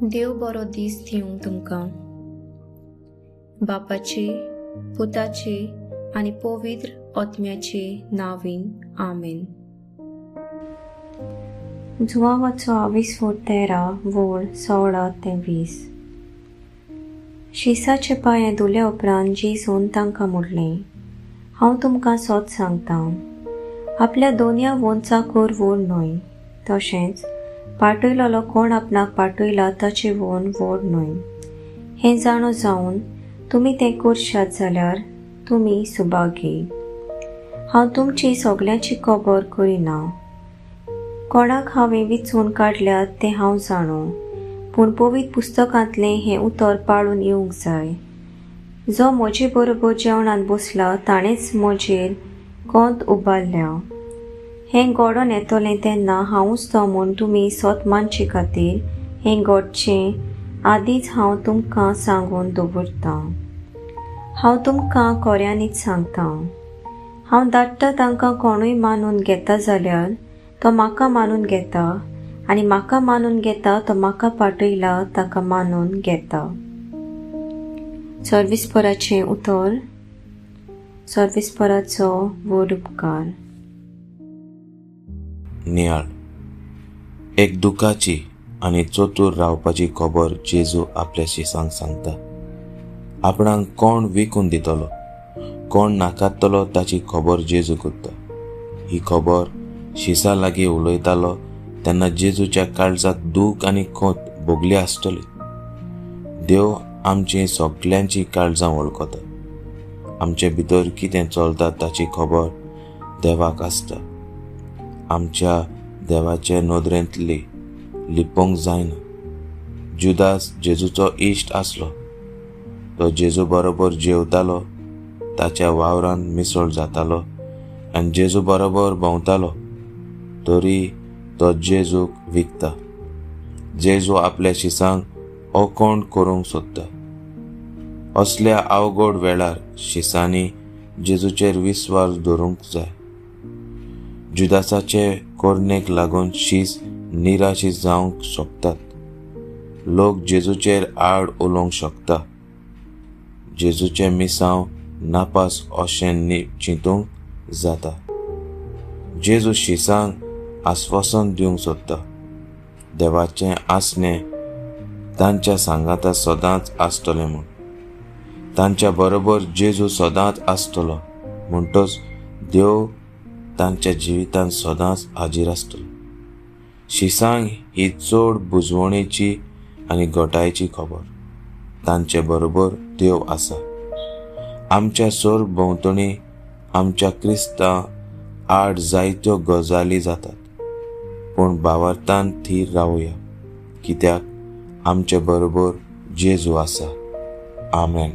देव बरो दीस दिवं तुमकां. बापाचे, पुताचे आनी पवित्र आत्म्याचे नांवीन. आमेन. जुवावाचो 20:13 वोळ 16 ते 20. शिसाचे पांये धुले उपरांत जेजून तांकां म्हणलें, हांव तुमकां सोत सांगतां, आपल्या दोनया वोनचाकूर वोड न्हय, तशेंच पाटयलोलो कोण आपणाक पाटयला ताची वोन वोड न्हय. हें जाणो जावन तुमी तें करशात जाल्यार तुमी सुभागी. हांव तुमची सगल्यांची खबर करिना. कोणाक हांवें विचून काडल्यात तें हांव जाणो, पूण पवित्र पुस्तकांतलें हें उतर पाळून येवंक जाय. जो म्हजे बरोबर जेवणान बसला ताणेंच म्हजेर कोंत उबारल्या. हें घडोवन येतलें तेन्ना हांवूच तो म्हूण तुमी सोत मानचे खातीर हें घडचें आदींच हांव तुमकां सांगून दवरतां. हांव तुमकां खऱ्यांनीच सांगतां, हांव धाडटा तांकां कोणूय मानून घेता जाल्यार तो म्हाका मानून घेता, आनी म्हाका मानून घेता तो म्हाका पाटयला ताका मानून घेता. सर्विस्पराचें उतर. सर्विस्पराचो व्हड उपकार. नियाळ. एक दुखाची आनी चतूर रावपाची खबर जेजू आपल्या शिसांक सांगता. आपणाक कोण विकून दितलो, कोण नाकारतलो ताची खबर जेजू करता. ही खबर शिसा लागीं उलयतालो तेन्ना जेजूच्या काळजांत दूख आनी खोत भोगली आसतली. देव आमची सगल्यांची काळजां वळखता. आमचे भितर कितें चलता ताची खबर देवाक आसता. आमच्या देवाचे नदरेंतली लिपोवंक जायना. जुदास जेजूचो इश्ट आसलो. तो जेजू बरोबर जेवतालो, ताच्या वावरांत मिसळ जातालो आनी जेजू बरोबर भोंवतालो. तरी तो जेजूक विकता. जेजू आपल्या शिसांक ओकोण करूंक सोदता. असल्या अवघड वेळार शिसांनी जेजूचेर विस्वास दवरूंक जाय. जुदासाचे कोरणेक लागून शीस निराशी जावंक शकतात. लोक जेजूचेर आड उलोवंक शकता. जेजूचे मिसांव नापास अशें चिंतूंक जाता. जेजू शिसांक आस्वासन दिवंक सोदता. देवाचें आसणें तांच्या सांगाता सदांच आसतलें म्हूण. तांच्या बरोबर जेजू सदांच आसतलो म्हणटच देव तांच्या जिवितांत सदांच हाजीर आसतलो. शिसांक ही चड बुजवणेची आनी घटायेची खबर. तांचे बरोबर देव आसा. आमच्या सोर भोंवतणी आमच्या क्रिस्तां आड जायत्यो गजाली जातात, पूण भावार्थान थीर रावया, कित्याक आमचे बरोबर जेजू आसा. आमेन.